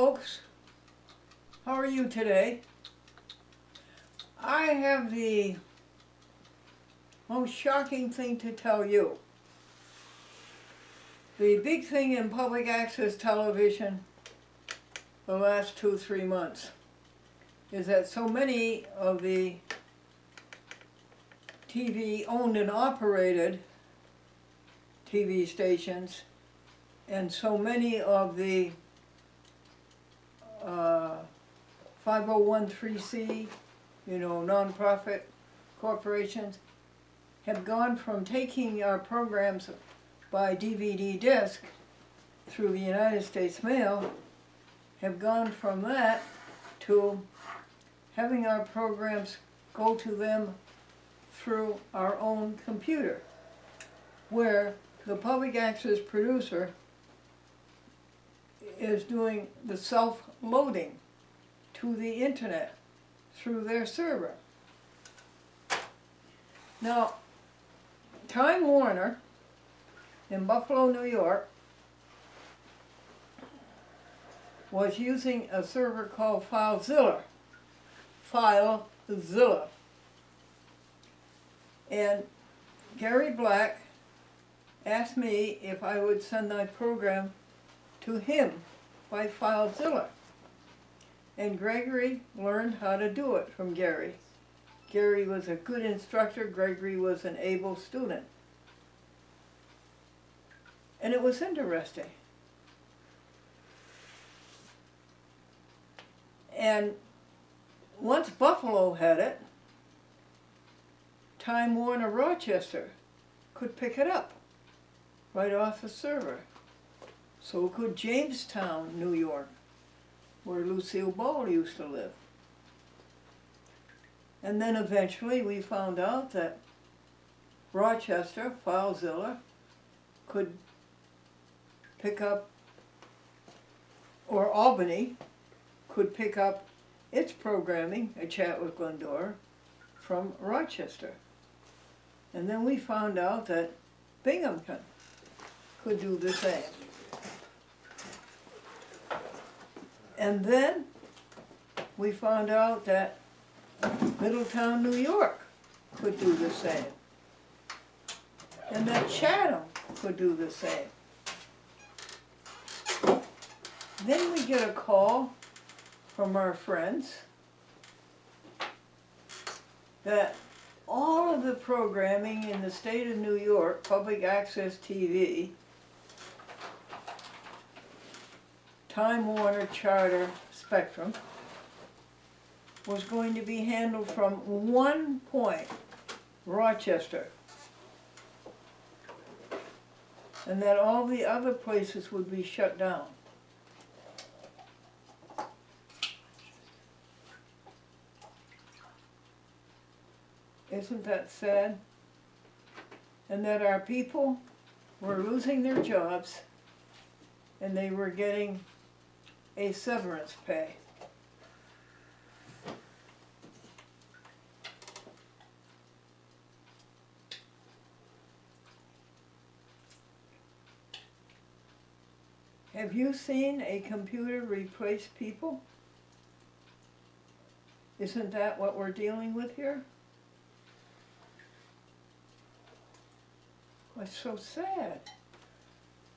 folks. How are you today? I have the most shocking thing to tell you. The big thing in public access television the last 2-3 months is that so many of the TV owned and operated TV stations and so many of the 501(c), nonprofit corporations have gone from taking our programs by DVD disc through the United States mail, have gone from that to having our programs go to them through our own computer, where the public access producer is doing the self-loading to the internet through their server. Now, Time Warner in Buffalo, New York was using a server called FileZilla. FileZilla. And Gary Black asked me if I would send my program to him by FileZilla. And Gregory learned how to do it from Gary. Gary was a good instructor, Gregory was an able student. And it was interesting. And once Buffalo had it, Time Warner Rochester could pick it up right off the server. So could Jamestown, New York, where Lucille Ball used to live. And then eventually we found out that Rochester, FileZilla, could pick up, or Albany could pick up its programming, A Chat with Glendora, from Rochester. And then we found out that Binghamton could do the same. And then we found out that Middletown, New York could do the same. And that Chatham could do the same. Then we get a call from our friends that all of the programming in the state of New York, public access TV, Time Warner Charter Spectrum, was going to be handled from one point, Rochester, and that all the other places would be shut down. Isn't that sad? And that our people were losing their jobs and they were getting a severance pay. Have you seen a computer replace people? Isn't that what we're dealing with here? It's so sad.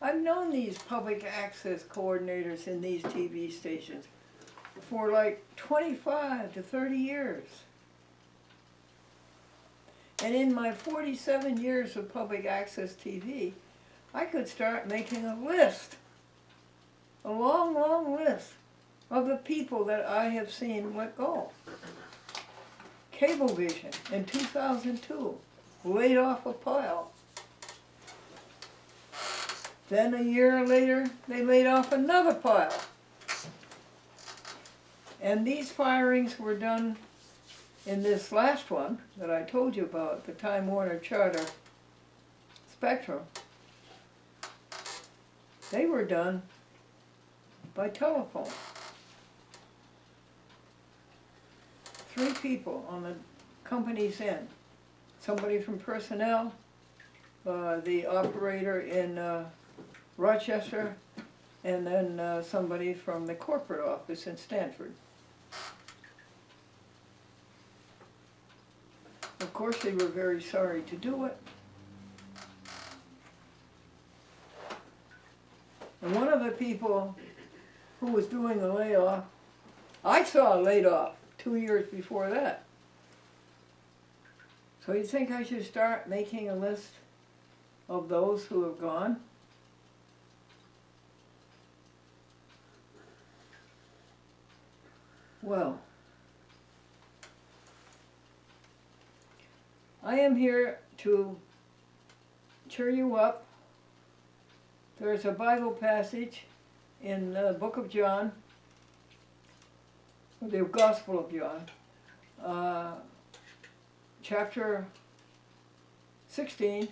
I've known these public access coordinators in these TV stations for like 25 to 30 years. And in my 47 years of public access TV, I could start making a list, a long, long list of the people that I have seen let go. Cablevision in 2002 laid off a pile. Then a year later, they laid off another pile. And these firings were done in this last one that I told you about, the Time Warner Charter Spectrum. They were done by telephone. 3 people on the company's end. Somebody from personnel, the operator in Rochester, and then somebody from the corporate office in Stanford. Of course, they were very sorry to do it. And one of the people who was doing a layoff, I saw laid off 2 years before that. So you think I should start making a list of those who have gone? Well, I am here to cheer you up. There's a Bible passage in the book of John, the Gospel of John, chapter 16,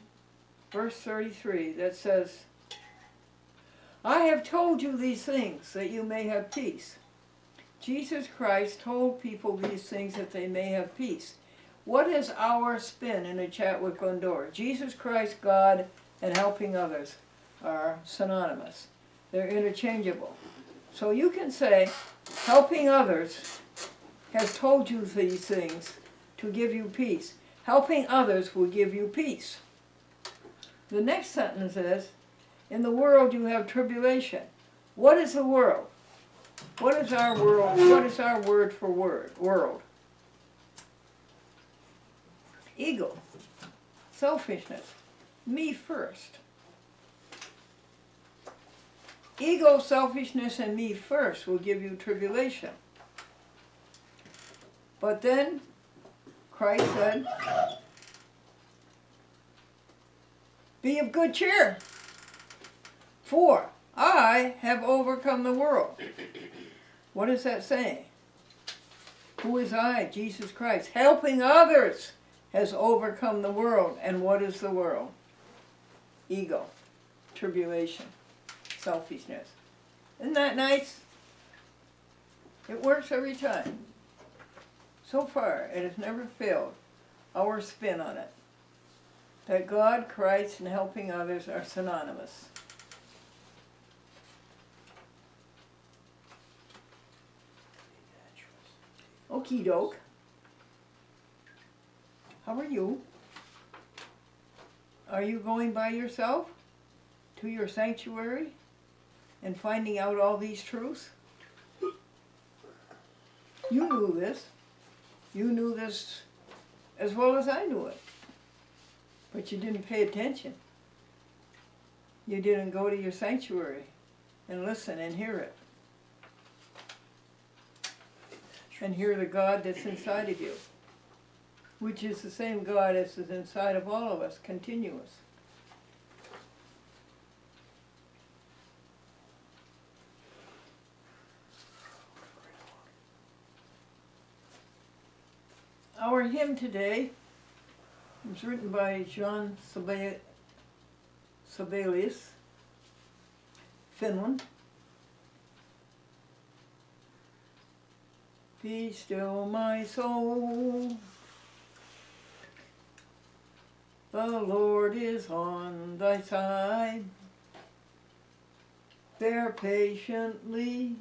verse 33, that says, I have told you these things that you may have peace. Jesus Christ told people these things that they may have peace. What is our spin in a chat with Glendora? Jesus Christ, God, and helping others are synonymous. They're interchangeable. So you can say, helping others has told you these things to give you peace. Helping others will give you peace. The next sentence is, in the world you have tribulation. What is the world? What is our world? What is our word for world? Ego, selfishness, me first. Ego, selfishness, and me first will give you tribulation. But then Christ said, be of good cheer, for I have overcome the world. What is that saying? Who is I? Jesus Christ. Helping others has overcome the world. And what is the world? Ego, tribulation, selfishness. Isn't that nice? It works every time. So far, it has never failed. Our spin on it. That God, Christ, and helping others are synonymous. Okie doke. How are you? Are you going by yourself to your sanctuary and finding out all these truths? You knew this. You knew this as well as I knew it. But you didn't pay attention. You didn't go to your sanctuary and listen and hear it. And hear the God that's inside of you, which is the same God as is inside of all of us, continuous. Our hymn today was written by John Sibelius, Finland. Be still, my soul, the Lord is on thy side. Bear patiently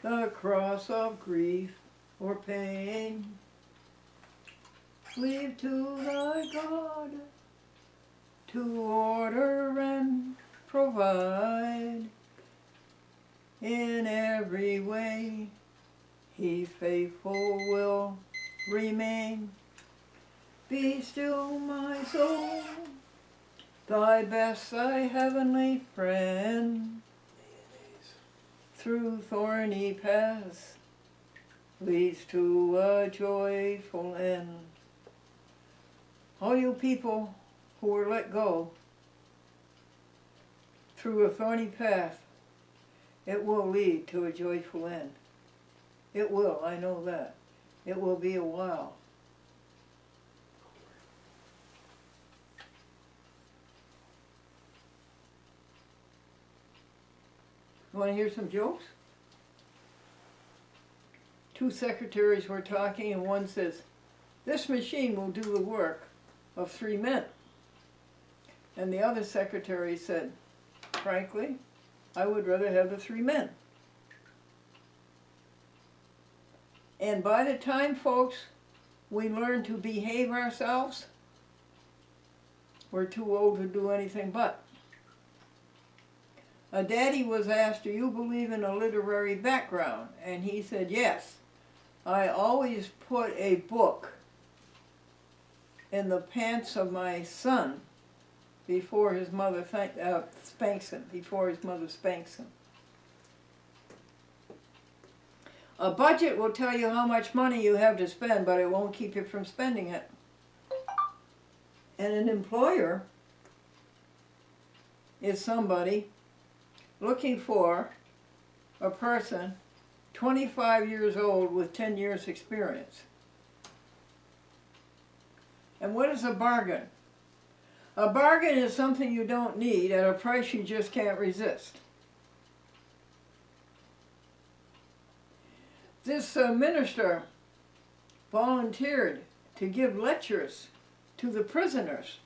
the cross of grief or pain. Leave to thy God to order and provide. In every way He faithful will remain. Be still, my soul, thy best, thy heavenly friend. Through thorny paths leads to a joyful end. All you people who were let go through a thorny path, it will lead to a joyful end. It will, I know that. It will be a while. You want to hear some jokes? Two secretaries were talking and one says, this machine will do the work of 3 men. And the other secretary said, frankly, I would rather have the 3 men. And by the time, folks, we learn to behave ourselves, we're too old to do anything but. A daddy was asked, do you believe in a literary background? And he said, yes. I always put a book in the pants of my son before his mother spanks him, A budget will tell you how much money you have to spend, but it won't keep you from spending it. And an employer is somebody looking for a person 25 years old with 10 years experience. And what is a bargain? A bargain is something you don't need at a price you just can't resist. This minister volunteered to give lectures to the prisoners,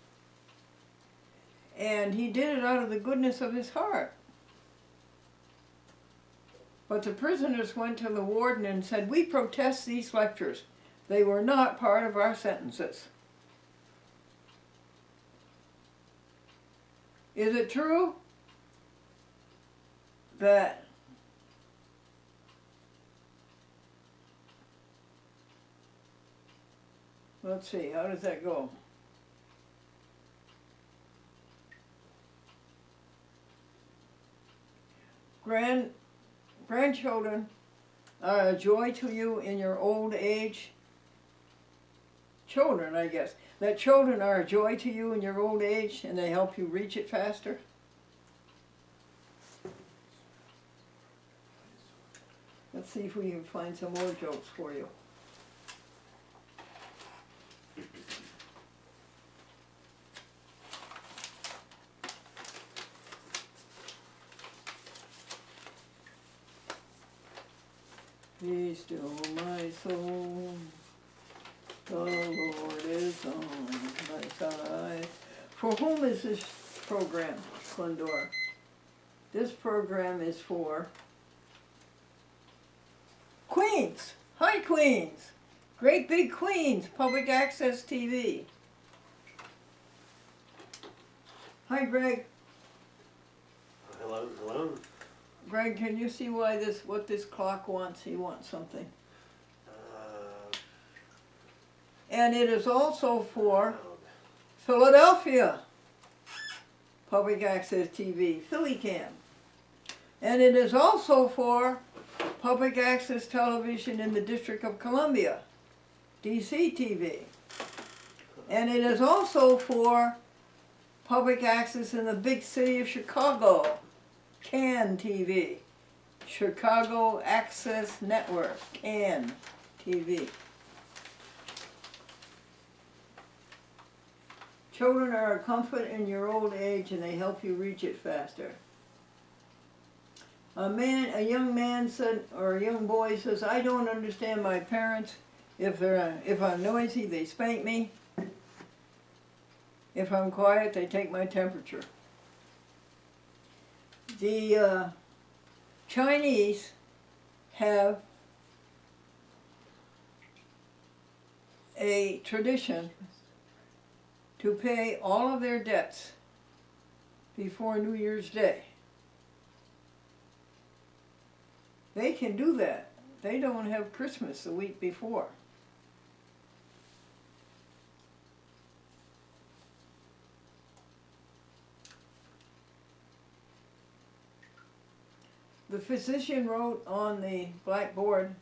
and he did it out of the goodness of his heart. But the prisoners went to the warden and said, we protest these lectures. They were not part of our sentences. Is it true that let's see, how does that go? Grandchildren are a joy to you in your old age. Children, I guess. That children are a joy to you in your old age and they help you reach it faster. Let's see if we can find some more jokes for you. Be still my soul, the Lord is on my side. For whom is this program, Glendora? This program is for Queens. Hi, Queens. Great big Queens, public access TV. Hi, Greg. Hello, hello. Greg, can you see why what this clock wants? He wants something. And it is also for Philadelphia Public Access TV, PhillyCam. And it is also for Public Access Television in the District of Columbia, DC TV. And it is also for Public Access in the big city of Chicago, CAN TV, Chicago Access Network, CAN TV. Children are a comfort in your old age and they help you reach it faster. A young man said, or a young boy says, I don't understand my parents. If I'm noisy, they spank me. If I'm quiet, they take my temperature. The Chinese have a tradition to pay all of their debts before New Year's Day. They can do that. They don't have Christmas the week before. The physician wrote on the blackboard,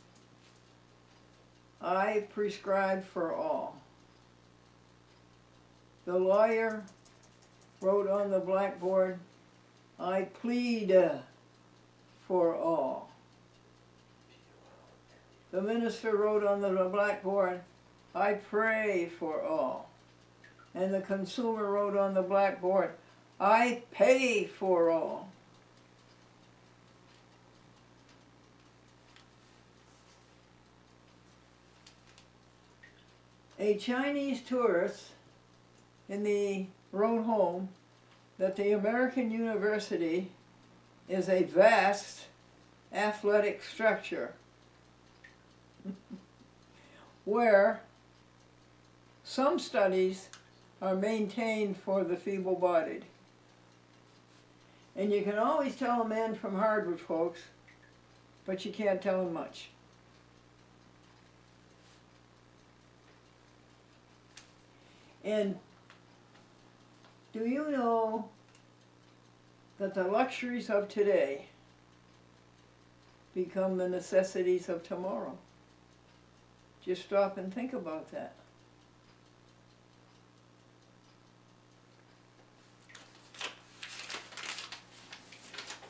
I prescribe for all. The lawyer wrote on the blackboard, I plead for all. The minister wrote on the blackboard, I pray for all. And the consumer wrote on the blackboard, I pay for all. A Chinese tourist wrote home that the American university is a vast athletic structure where some studies are maintained for the feeble-bodied. And you can always tell a man from Harvard, folks, but you can't tell him much. And do you know that the luxuries of today become the necessities of tomorrow? Just stop and think about that.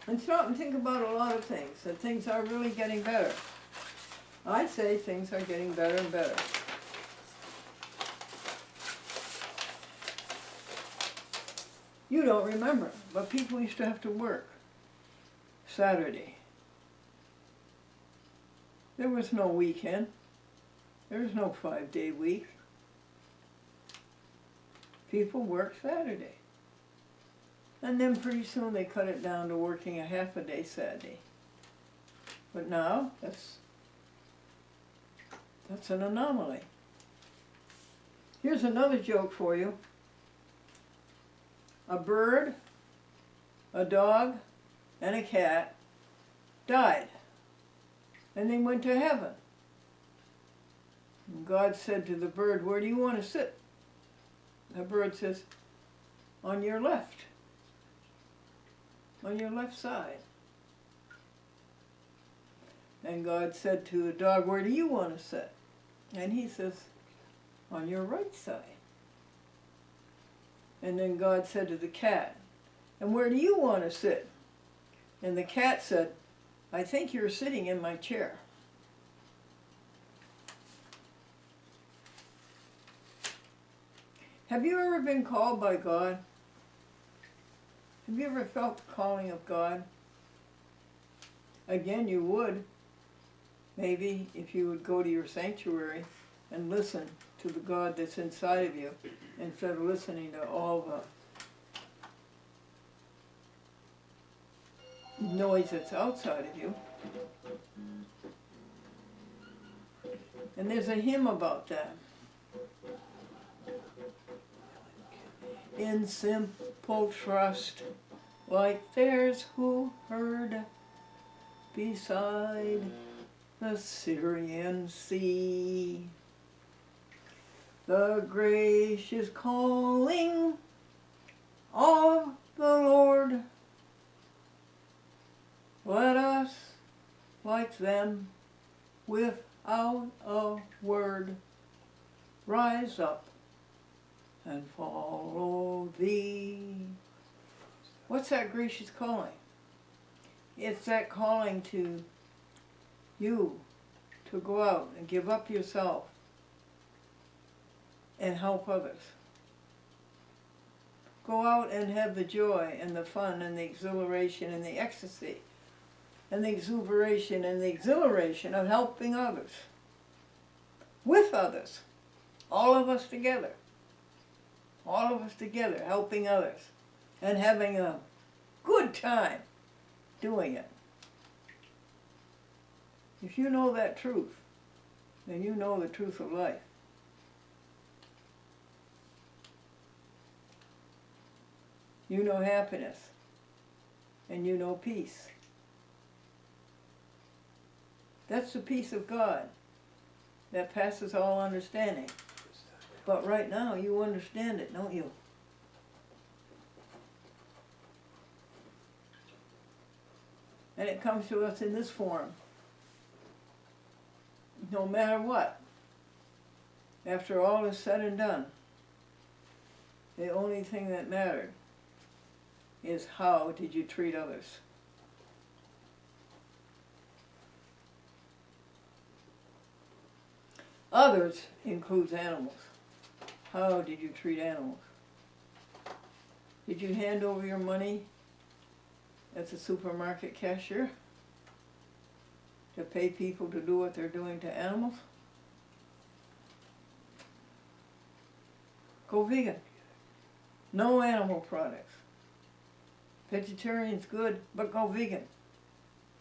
And stop and think about a lot of things, that things are really getting better. I say things are getting better and better. You don't remember, but people used to have to work Saturday. There was no weekend. There was no 5-day week. People worked Saturday. And then pretty soon they cut it down to working a half a day Saturday. But now, that's an anomaly. Here's another joke for you. A bird, a dog, and a cat died. And they went to heaven. And God said to the bird, "Where do you want to sit?" The bird says, "On your left. On your left side." And God said to the dog, "Where do you want to sit?" And he says, "On your right side." And then God said to the cat, "And where do you want to sit?" And the cat said, "I think you're sitting in my chair." Have you ever been called by God? Have you ever felt the calling of God? Again, you would. Maybe if you would go to your sanctuary and listen to the God that's inside of you instead of listening to all the noise that's outside of you. And there's a hymn about that. In simple trust, like theirs who heard beside the Syrian sea, the gracious calling of the Lord. Let us, like them, without a word, rise up and follow thee. What's that gracious calling? It's that calling to you to go out and give up yourself and help others. Go out and have the joy and the fun and the exhilaration and the ecstasy and the exuberation and the exhilaration of helping others. With others. All of us together. All of us together helping others and having a good time doing it. If you know that truth, then you know the truth of life. You know happiness, and you know peace. That's the peace of God that passes all understanding. But right now, you understand it, don't you? And it comes to us in this form. No matter what, after all is said and done, the only thing that mattered is how did you treat others. Others includes animals. How did you treat animals? Did you hand over your money as a supermarket cashier to pay people to do what they're doing to animals? Go vegan. No animal products. Vegetarian's good, but go vegan.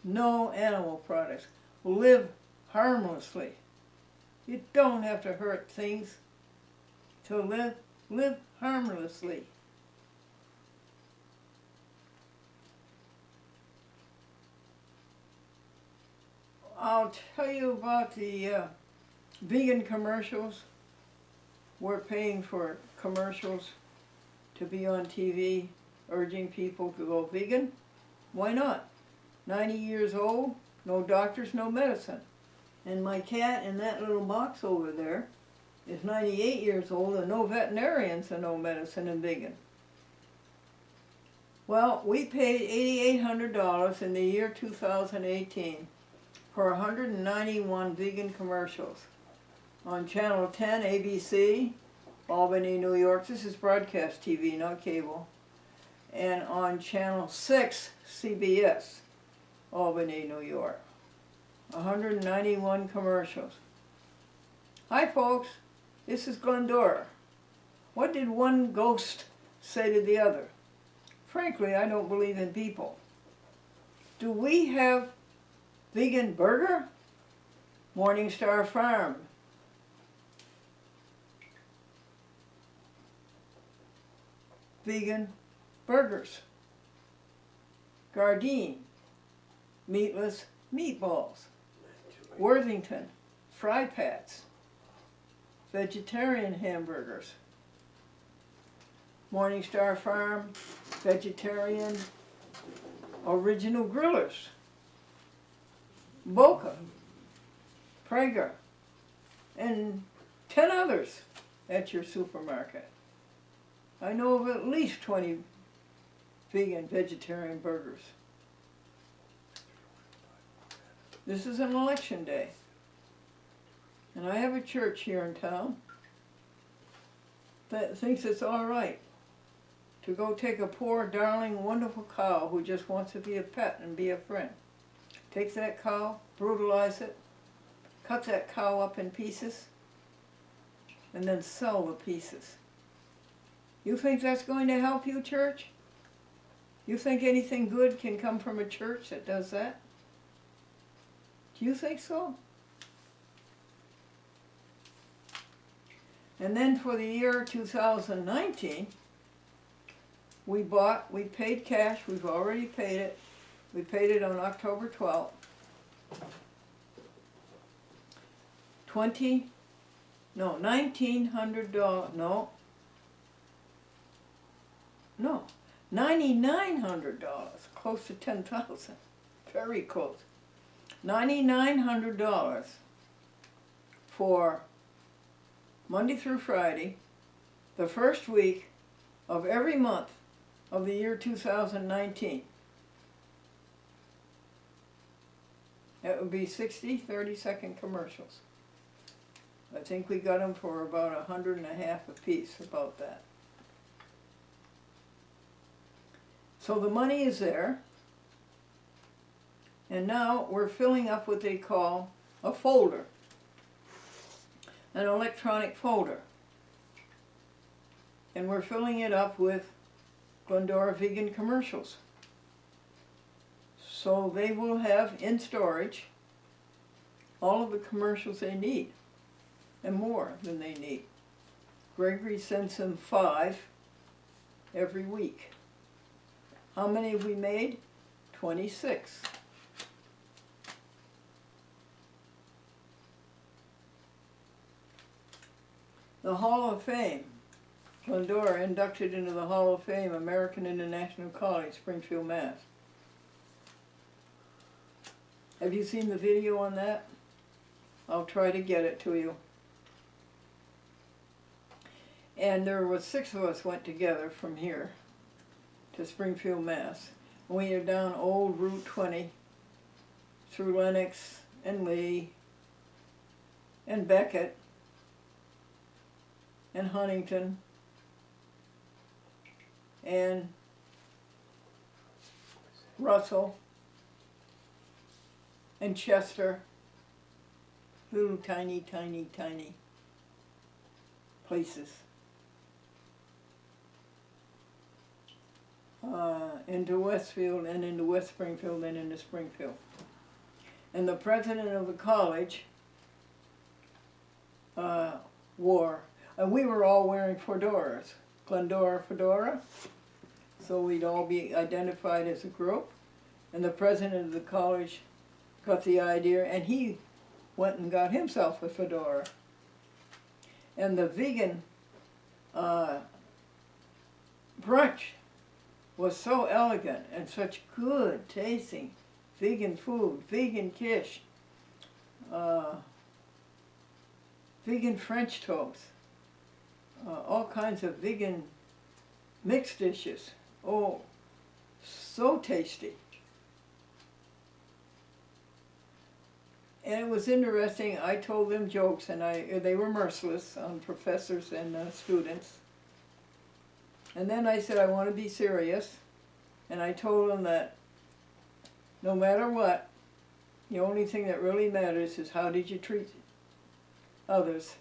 No animal products. Live harmlessly. You don't have to hurt things to live. Live harmlessly. I'll tell you about the vegan commercials. We're paying for commercials to be on TV, urging people to go vegan. Why not? 90 years old, no doctors, no medicine. And my cat in that little box over there is 98 years old and no veterinarians and no medicine and vegan. Well, we paid $8,800 in the year 2018 for 191 vegan commercials on Channel 10 ABC, Albany, New York. This is broadcast TV, not cable. And on Channel 6 CBS, Albany, New York. 191 commercials. Hi folks, this is Glendora. What did one ghost say to the other? Frankly, I don't believe in people. Do we have vegan burger? Morningstar Farm. Vegan burgers. Gardein. Meatless meatballs. Worthington. Fry Pats. Vegetarian hamburgers. Morningstar Farm. Vegetarian original grillers. Boca, Prager, and 10 others at your supermarket. I know of at least 20 vegan, vegetarian burgers. This is an election day, and I have a church here in town that thinks it's all right to go take a poor, darling, wonderful cow who just wants to be a pet and be a friend. Take that cow, brutalize it, cut that cow up in pieces, and then sell the pieces. You think that's going to help you, church? You think anything good can come from a church that does that? Do you think so? And then for the year 2019, we paid cash, we've already paid it. We paid it on October 12th. $1,900, $9,900, close to 10,000, very close. $9,900 for Monday through Friday, the first week of every month of the year 2019. That would be 60 30-second commercials. I think we got them for about $150 a piece, about that. So the money is there, and now we're filling up what they call a folder, an electronic folder. And we're filling it up with Glendora vegan commercials. So they will have in storage all of the commercials they need, and more than they need. Gregory sends them 5 every week. How many have we made? 26. The Hall of Fame. Glendora inducted into the Hall of Fame, American International College, Springfield, Mass. Have you seen the video on that? I'll try to get it to you. And there were 6 of us went together from here to Springfield, Mass. We are down old Route 20 through Lenox and Lee and Beckett and Huntington and Russell and Chester, little tiny, tiny, tiny places. into Westfield and into West Springfield and into Springfield. And the president of the college wore, and we were all wearing fedoras, Glendora fedora, so we'd all be identified as a group. And the president of the college got the idea, and he went and got himself a fedora. And the vegan brunch was so elegant and such good tasting vegan food, vegan quiche, vegan French toast, all kinds of vegan mixed dishes. Oh, so tasty. And it was interesting, I told them jokes, and they were merciless on professors and students. And then I said, I want to be serious. And I told them that no matter what, the only thing that really matters is how did you treat others.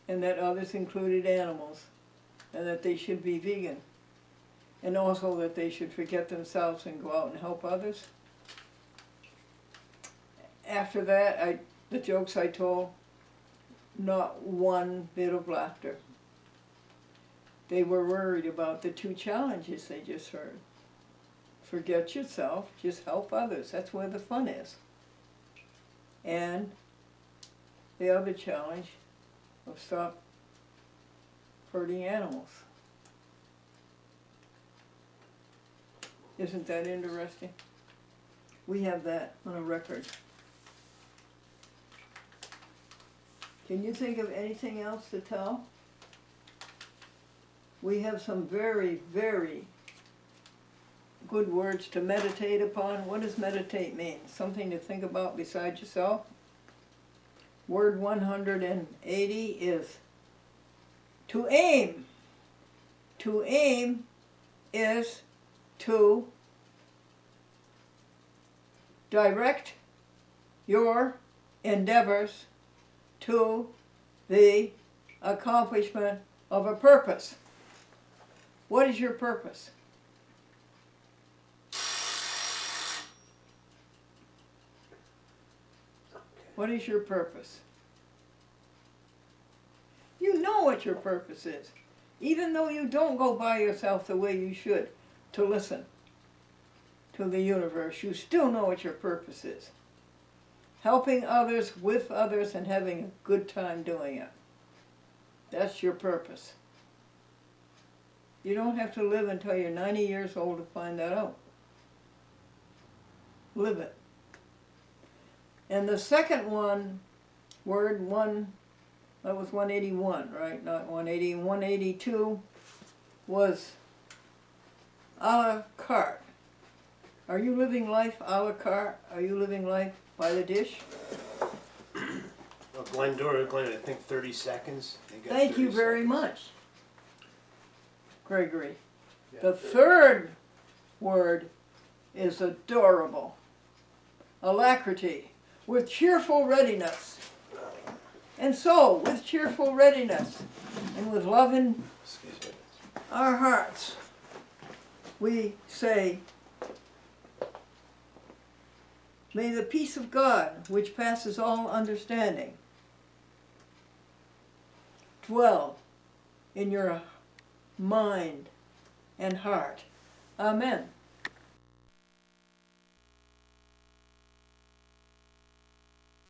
And that others included animals. And that they should be vegan. And also that they should forget themselves and go out and help others. After that, the jokes I told, not one bit of laughter. They were worried about the two challenges they just heard. Forget yourself, just help others. That's where the fun is. And the other challenge of stop hurting animals. Isn't that interesting? We have that on a record. Can you think of anything else to tell? We have some very, very good words to meditate upon. What does meditate mean? Something to think about beside yourself? Word 180 is to aim. To aim is to direct your endeavors to the accomplishment of a purpose. What is your purpose? What is your purpose? You know what your purpose is, even though you don't go by yourself the way you should to listen to the universe. You still know what your purpose is. Helping others with others and having a good time doing it. That's your purpose. You don't have to live until you're 90 years old to find that out. Live it. And the second one, word one, that was 181, right? Not 180. 182 was a la carte. Are you living life a la carte? Are you living life by the dish? Well, Glendora, I think 30 seconds. Thank you very much, Gregory. The third word is adorable. Alacrity, with cheerful readiness. And so, with cheerful readiness and with love in our hearts, we say, may the peace of God, which passes all understanding, dwell in your mind and heart. Amen.